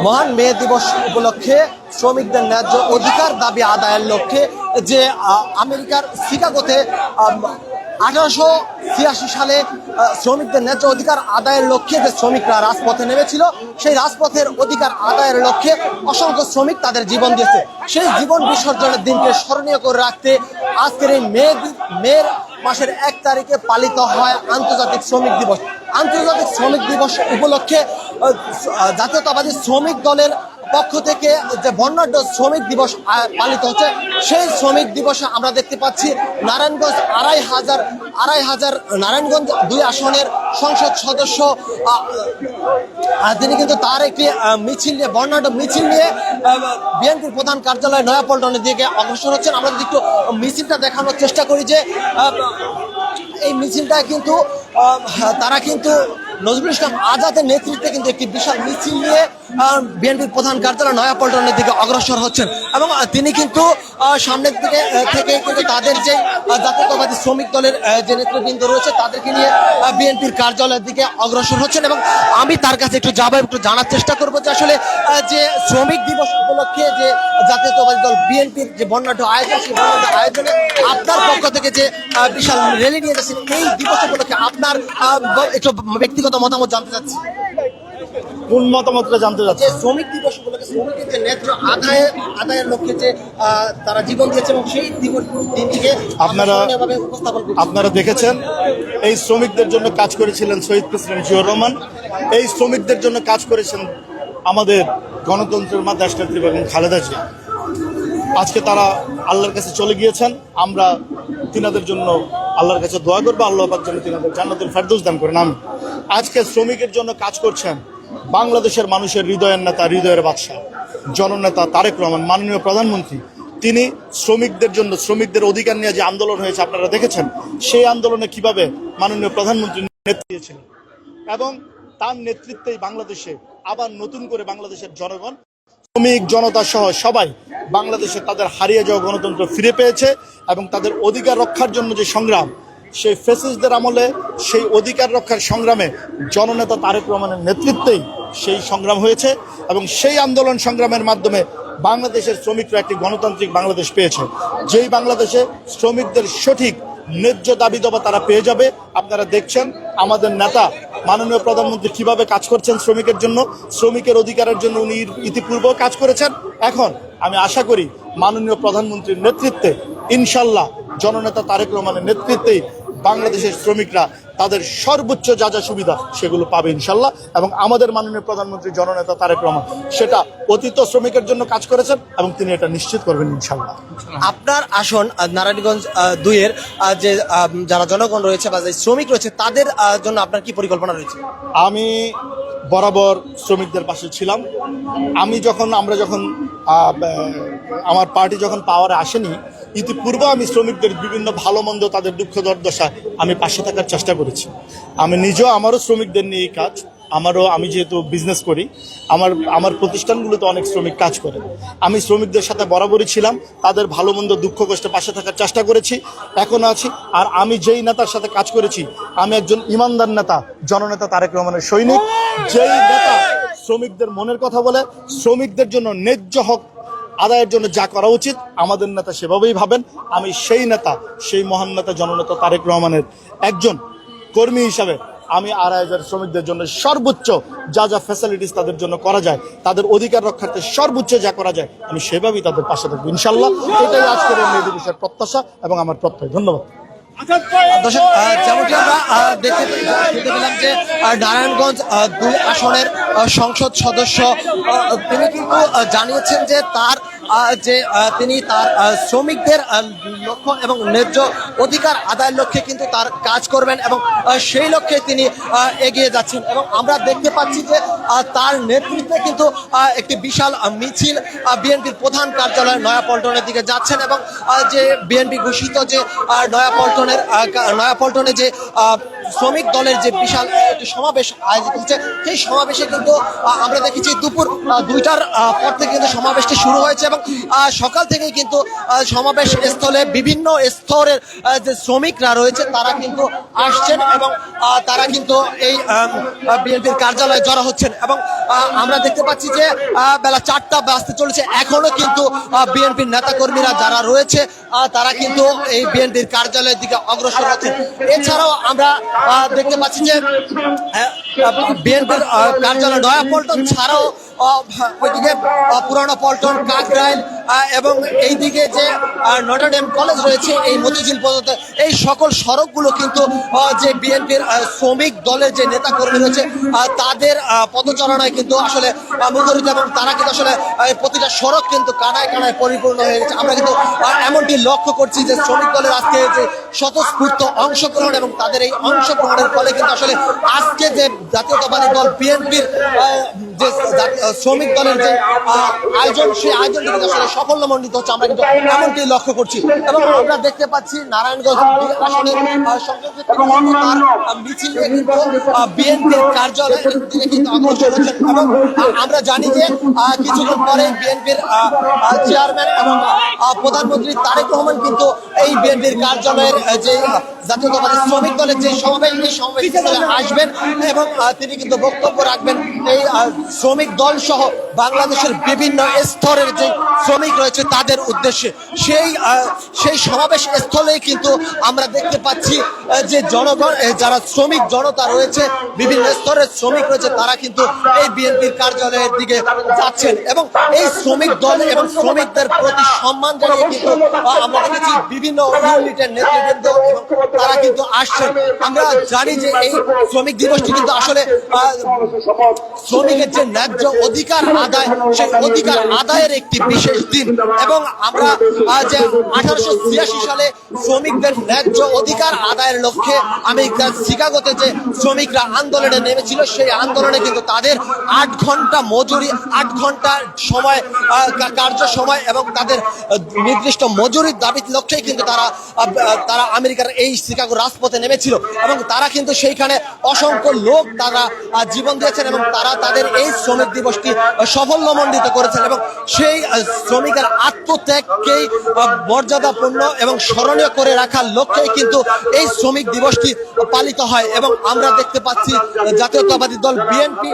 মহান মে দিবস উপলক্ষে শ্রমিকদের ন্যায্য অধিকার দাবি আদায়ের লক্ষ্যে যে আমেরিকার শিকাগোতে 1886 সালে শ্রমিকদের ন্যায্য অধিকার আদায়ের লক্ষ্যে যে শ্রমিকরা রাজপথে নেমেছিল, সেই রাজপথের অধিকার আদায়ের লক্ষ্যে অসংখ্য শ্রমিক তাদের জীবন দিয়েছে। সেই জীবন বিসর্জনের দিনকে স্মরণীয় করে রাখতে আজকের এই মে মাসের 1 তারিখে পালিত হয় আন্তর্জাতিক শ্রমিক দিবস। আন্তর্জাতিক শ্রমিক দিবস উপলক্ষে জাতীয়তাবাদী শ্রমিক দলের পক্ষ থেকে যে বর্ণাঢ্য শ্রমিক দিবস পালিত হচ্ছে, সেই শ্রমিক দিবসে আমরা দেখতে পাচ্ছি নারায়ণগঞ্জ আড়াই হাজার নারায়ণগঞ্জ 2 আসনের সংসদ সদস্য তিনি কিন্তু তার একটি মিছিল নিয়ে বর্ণাঢ্য মিছিল নিয়ে বিএনপির প্রধান কার্যালয় নয়াপল্টনের দিকে অগ্রসর হচ্ছেন। আমরা যদি একটু মিছিলটা দেখানোর চেষ্টা করি যে এই মিছিলটা কিন্তু তারা কিন্তু নজরুল ইসলাম আজাদের নেতৃত্বে কিন্তু একটি বিশাল মিছিল নিয়ে বিএনপির প্রধান কার্যালয় নয়াপল্টনের দিকে অগ্রসর হচ্ছেন এবং তিনি কিন্তু সামনের দিকে থেকে কিন্তু তাদের যে জাতীয়তাবাদী শ্রমিক দলের যে নেতৃবৃন্দ রয়েছে তাদেরকে নিয়ে বিএনপির কার্যালয়ের দিকে অগ্রসর হচ্ছেন এবং আমি তার কাছে একটু যাবো, একটু জানার চেষ্টা করবো যে আসলে যে শ্রমিক দিবস উপলক্ষে যে জাতীয়তাবাদী দল বিএনপির যে বর্ণাঢ্য আয়োজন, সেই বর্ণাঢ্য আয়োজনে আপনার পক্ষ থেকে যে বিশাল র্যালি নিয়ে যাচ্ছেন, এই দিবস উপলক্ষে আপনার একটু ব্যক্তিগত মতামত জানতে চাচ্ছি। কোন মতামতটা জানতে চাচ্ছি? শ্রমিক দিবস উপলক্ষে শ্রমিকের যে ন্যায্য আদায়ের লক্ষ্যে যে তারা জীবন দিয়েছে এবং সেই দিনটিকে আপনারা দেখেছেন, এই শ্রমিকদের জন্য কাজ করেছিলেন শহীদ প্রেসিডেন্ট জিয়াউর রহমান। এই শ্রমিকদের জন্য কাজ করেছেন আমাদের গণতন্ত্রের মা দেশনেত্রী বেগম খালেদা জিয়া। আজকে তারা আল্লাহর কাছে চলে গিয়েছেন। আমরা তিনাদের জন্য আল্লাহর কাছে দোয়া করবো, আল্লাহ পাক যেন তিনাদের জান্নাতুল ফেরদৌস দান করেন। আমি আজকে শ্রমিকের জন্য কাজ করছেন বাংলাদেশের মানুষের হৃদয়ের নেতা, হৃদয়ের বাদশা, জননেতা তারেক রহমান, মাননীয় প্রধানমন্ত্রী। তিনি শ্রমিকদের জন্য, শ্রমিকদের অধিকার নিয়ে যে আন্দোলন হয়েছে আপনারা দেখেছেন, সেই আন্দোলনে কিভাবে মাননীয় প্রধানমন্ত্রী নেতৃত্ব দিয়েছিলেন এবং তার নেতৃত্বেই বাংলাদেশে আবার নতুন করে বাংলাদেশের জনগণ, শ্রমিক জনতা সহ সবাই বাংলাদেশে তাদের হারিয়ে যাওয়া গণতন্ত্র ফিরে পেয়েছে এবং তাদের অধিকার রক্ষার জন্য যে সংগ্রাম, সেই ফ্যাসিস্টদের আমলে সেই অধিকার রক্ষার সংগ্রামে জননেতা তারেক রহমানের নেতৃত্বেই সেই সংগ্রাম হয়েছে এবং সেই আন্দোলন সংগ্রামের মাধ্যমে বাংলাদেশের শ্রমিকরা একটি গণতান্ত্রিক বাংলাদেশ পেয়েছে, যেই বাংলাদেশে শ্রমিকদের সঠিক ন্যায্য দাবি দাবা তারা পেয়ে যাবে। আপনারা দেখছেন আমাদের নেতা মাননীয় প্রধানমন্ত্রী কিভাবে কাজ করছেন শ্রমিকের জন্য, শ্রমিকের অধিকারের জন্য উনি ইতিপূর্বেও কাজ করেছেন। এখন আমি আশা করি মাননীয় প্রধানমন্ত্রীর নেতৃত্বে ইনশাল্লাহ, জননেতা তারেক রহমানের নেতৃত্বেই বাংলাদেশের শ্রমিকরা তাদের সর্বোচ্চ যা যা সুবিধা সেগুলো পাবে ইনশাল্লাহ। এবং আমাদের মাননীয় প্রধানমন্ত্রী জননেতা তারেক রহমান সেটা অতীত শ্রমিকের জন্য কাজ করেছেন এবং তিনি এটা নিশ্চিত করবেন ইনশাল্লাহ। আপনার আসন নারায়ণগঞ্জ 2-এর যে যারা জনগণ রয়েছে বা যে শ্রমিক রয়েছে তাদের জন্য আপনার কি পরিকল্পনা রয়েছে? আমি বরাবর শ্রমিকদের পাশে ছিলাম। আমরা যখন আমার পার্টি যখন পাওয়ারে আসেনি, ইতিপূর্বে আমি শ্রমিকদের বিভিন্ন ভালো মন্দ, তাদের দুঃখ দুর্দশা আমি পাশে থাকার চেষ্টা করেছি। আমি নিজেও, আমারও শ্রমিকদের নিয়ে কাজ, আমি যেহেতু বিজনেস করি, আমার প্রতিষ্ঠানগুলোতে অনেক শ্রমিক কাজ করে। আমি শ্রমিকদের সাথে বরাবরই ছিলাম, তাদের ভালো মন্দ দুঃখ কষ্টে পাশে থাকার চেষ্টা করেছি, এখনো আছি। আর আমি যেই নেতার সাথে কাজ করেছি, আমি একজন ইমানদার নেতা, জননেতা তারেক রহমানের সৈনিক। যেই নেতা শ্রমিকদের মনের কথা বলে, শ্রমিকদের জন্য ন্যায্য হক আদায়ের জন্য যা করা উচিত আমাদের নেতা সেভাবেই ভাবেন। আমি সেই নেতা, সেই মহান নেতা জননেতা তারেক রহমানের একজন কর্মী হিসাবে আমি 2,500 শ্রমিকদের জন্য সর্বোচ্চ যা যা ফ্যাসিলিটিস তাদের জন্য করা যায়, তাদের অধিকার রক্ষার্থে সর্বোচ্চ যা করা যায়, আমি সেভাবেই তাদের পাশে থাকবো ইনশাল্লাহ। এটাই আজকের এই মে দিবসের প্রত্যাশা এবং আমার প্রত্যয়। ধন্যবাদ। দর্শক, যেমনটি আমরা দেখতে পেলাম যে নারায়ণগঞ্জ 2 আসনের সংসদ সদস্য তিনি কিন্তু জানিয়েছেন যে তিনি তার শ্রমিকদের লক্ষ্য এবং ন্যায্য অধিকার আদায়ের লক্ষ্যে কিন্তু তার কাজ করবেন এবং সেই লক্ষ্যে তিনি এগিয়ে যাচ্ছেন এবং আমরা দেখতে পাচ্ছি যে তার নেতৃত্বে কিন্তু একটি বিশাল মিছিল বিএনপির প্রধান কার্যালয় নয়াপল্টনের দিকে যাচ্ছেন এবং যে বিএনপি ঘোষিত যে নয়াপল্টনে যে শ্রমিক দলের যে বিশাল একটি সমাবেশ আয়োজিত হচ্ছে, সেই সমাবেশে কিন্তু আমরা দেখেছি দুপুর 2টার পর থেকে কিন্তু সমাবেশটি শুরু হয়েছে এবং সকাল থেকেই কিন্তু সমাবেশ স্থলে বিভিন্ন স্তরের যে শ্রমিকরা রয়েছে তারা কিন্তু আসছেন এবং তারা কিন্তু এই বিএনপির কার্যালয়ে জড়ো হচ্ছেন এবং আমরা দেখতে পাচ্ছি যে বেলা 4টা বাজতে চলেছে, এখনো কিন্তু বিএনপির নেতাকর্মীরা যারা রয়েছে তারা কিন্তু এই বিএনপির কার্যালয়ের দিকে অগ্রসর হচ্ছেন। এছাড়াও আমরা দেখতে পাচ্ছি যে বিএনপির কার্যালয় নয়াপল্টন ছাড়াও ওইদিকে পুরানো পল্টন, কাকরাইল এবং এইদিকে যে নটরডেম কলেজ রয়েছে, এই মতিঝিল পর্যন্ত এই সকল সড়কগুলো কিন্তু যে বিএনপির শ্রমিক দলের যে নেতা কর্মী রয়েছে তাদের পদচারণায় কিন্তু আসলে মুখরিত এবং তারা কিন্তু আসলে প্রতিটা সড়ক কিন্তু কানায় কানায় পরিপূর্ণ হয়ে গেছে। আমরা কিন্তু এমনটি লক্ষ্য করছি যে শ্রমিক দলের আজকে যে স্বতঃস্ফূর্ত অংশগ্রহণ এবং তাদের এই অংশগ্রহণের ফলে কিন্তু আসলে আজকে যে জাতীয়তাবাদী দল বিএনপির যে শ্রমিক দলের যে আয়োজন, সেই আয়োজনটি কিন্তু আসলে সাফল্যমণ্ডিত হচ্ছে, আমরা কিন্তু এমনটি লক্ষ্য করছি। এবং আমরা দেখতে পাচ্ছি নারায়ণগঞ্জ আসনের মিছিল নিয়ে কিন্তু বিএনপির কার্যালয়ের দিকে কিন্তু অগ্রসর হচ্ছেন এবং আমরা জানি যে কিছুক্ষণ পরে বিএনপির চেয়ারম্যান এবং প্রধানমন্ত্রী তারেক রহমান কিন্তু এই বিএনপির কার্যালয়ের যে জাতীয়তাবাদী শ্রমিক দলের যে সমাবেশ, এই সমাবেশে আসবেন এবং তিনি কিন্তু বক্তব্য রাখবেন এই শ্রমিক দল সহ বাংলাদেশের বিভিন্ন স্তরের যে শ্রমিক রয়েছে তাদের উদ্দেশ্যে। সেই সমাবেশ স্থলে কিন্তু আমরা দেখতে পাচ্ছি যে জনগণ, যারা শ্রমিক জনতা রয়েছে, বিভিন্ন স্তরের শ্রমিক রয়েছে, তারা কিন্তু এই বিএনপির কার্যালয়ের দিকে যাচ্ছেন এবং এই শ্রমিক দল এবং শ্রমিকদের প্রতি সম্মান জানিয়ে কিন্তু আমরা দেখেছি বিভিন্ন ইউনিটের নেতৃবৃন্দ এবং তারা কিন্তু আসছেন। আমরা জানি যে এই শ্রমিক দিবসটি কিন্তু আসলে শ্রমিকের যে ন্যায্য অধিকার আদায়, সেই অধিকার আদায়ের একটি বিশেষ দিন এবং আমরা যে 1886 সালে শ্রমিকদের ন্যায্য অধিকার আদায়ের লক্ষ্যে আমেরিকার শিকাগোতে যে শ্রমিকরা আন্দোলনে নেমেছিল, সেই আন্দোলনে কিন্তু তাদের 8 ঘন্টা মজুরি, 8 ঘন্টা সময় কার্য সময় এবং তাদের নির্দিষ্ট মজুরির দাবির লক্ষ্যেই কিন্তু তারা আমেরিকার এই শিকাগো রাজপথে নেমেছিল এবং তারা কিন্তু সেইখানে অসংখ্য লোক তারা জীবন দিয়েছেন এবং তারা তাদের এই শ্রমিক দিবসটি সাফল্যমণ্ডিত করেছেন এবং সেই শ্রমিকের আত্মত্যাগকেই মর্যাদাপূর্ণ এবং স্মরণীয় করে রাখার লক্ষ্যেই কিন্তু এই শ্রমিক দিবসটি পালিত হয় এবং আমরা দেখতে পাচ্ছি জাতীয়তাবাদী দল বিএনপি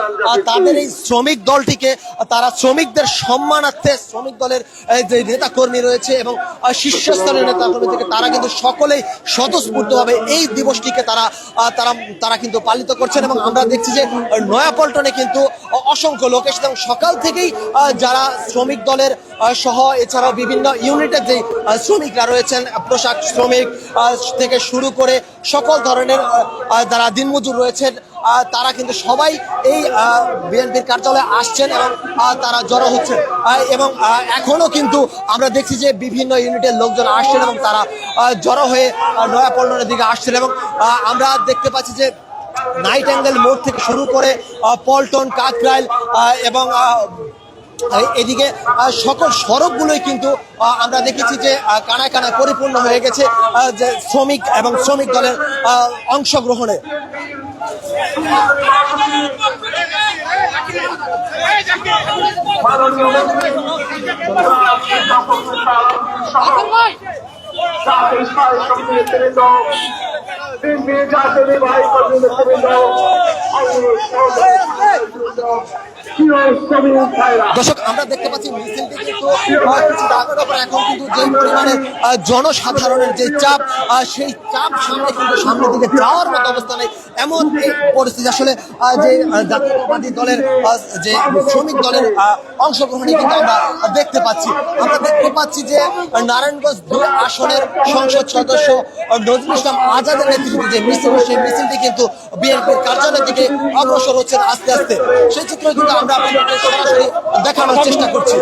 তাদের এই শ্রমিক দলটিকে তারা শ্রমিকদের সম্মানার্থে শ্রমিক দলের যে নেতা কর্মী রয়েছে এবং শীর্ষস্তরের নেতা কর্মী থেকে তারা কিন্তু সকলেই স্বতঃস্ফূর্তভাবে এই দিবসটিকে তারা কিন্তু পালিত করছেন এবং আমরা দেখছি যে নয়াপল্টনে কিন্তু অসংখ্য লোক এসেছে এবং সকাল থেকেই যারা শ্রমিক দলের সহ এছাড়াও বিভিন্ন ইউনিটের যে শ্রমিকরা রয়েছেন, পোশাক শ্রমিক থেকে শুরু করে সকল ধরনের যারা দিনমজুর রয়েছেন, তারা কিন্তু সবাই এই বিএনপির কার্যালয়ে আসছেন এবং তারা জড়ো হচ্ছেন এবং এখনো কিন্তু আমরা দেখছি যে বিভিন্ন ইউনিটের লোকজন আসছেন এবং তারা জড়ো হয়ে নয়াপল্টনের দিকে আসছেন এবং আমরা দেখতে পাচ্ছি যে নাইট অ্যাঙ্গেল মোড় থেকে শুরু করে পল্টন, কাকরাইল এবং এদিকে সকল সড়কগুলোই কিন্তু আমরা দেখেছি যে কানায় কানায় পরিপূর্ণ হয়ে গেছে যে শ্রমিক এবং শ্রমিক দলের অংশগ্রহণে। দর্শক, আমরা দেখতে পাচ্ছি মিছিলটি কিন্তু এখন কিন্তু যে পরিমাণে জনসাধারণের যে চাপ, সেই চাপ সামনের দিকে যাওয়ার মতো অবস্থা নেই, এমন পরিস্থিতি আসলে যে জাতীয়তাবাদী দলের যে শ্রমিক দলের অংশগ্রহণে কিন্তু আমরা দেখতে পাচ্ছি। আমরা দেখতে পাচ্ছি যে নারায়ণগঞ্জ 2 আসনের সংসদ সদস্য নজরুল ইসলাম আজাদের নেতৃত্বে যে মিছিল, সেই মিছিলটি কিন্তু বিএনপির কার্যালয়ের দিকে অগ্রসর হচ্ছেন আস্তে আস্তে। সেই চিত্র কিন্তু আমরা আপনাদেরকে সরাসরি দেখানোর চেষ্টা করছি।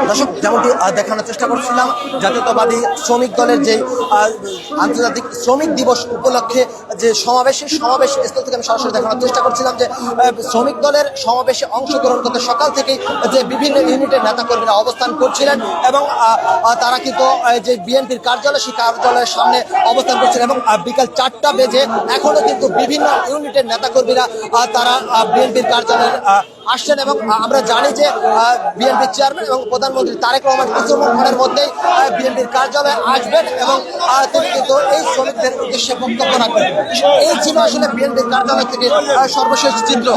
দর্শক, যেমনটি দেখানোর চেষ্টা করছিলাম, জাতীয়তাবাদী শ্রমিক দলের যে আন্তর্জাতিক শ্রমিক দিবস উপলক্ষে যে সমাবেশ, সেই সমাবেশ স্থল থেকে আমি সরাসরি দেখানোর চেষ্টা করছিলাম যে শ্রমিক দলের সমাবেশে অংশগ্রহণ করতে সকাল থেকেই যে বিভিন্ন ইউনিটের নেতাকর্মীরা অবস্থান করছিলেন এবং তারা কিন্তু যে বিএনপির কার্যালয়, সেই কার্যালয়ের সামনে অবস্থান করছিলেন এবং বিকাল 4টা বেজে এখনো কিন্তু বিভিন্ন ইউনিটের নেতাকর্মীরা তারা বিএনপির কার্যালয়ে আসছেন এবং আমরা জানি যে বিএনপির চেয়ারম্যান এবং প্রধানমন্ত্রী তারেক রহমান কিছুক্ষণের মধ্যেই বিএনপির কার্যালয়ে আসবেন এবং তিনি কিন্তু এই শ্রমিকদের উদ্দেশ্যে বক্তব্য রাখবেন। এই ছিল আসলে বিএনপির কার্যালয় থেকে সর্বশেষ চিত্র।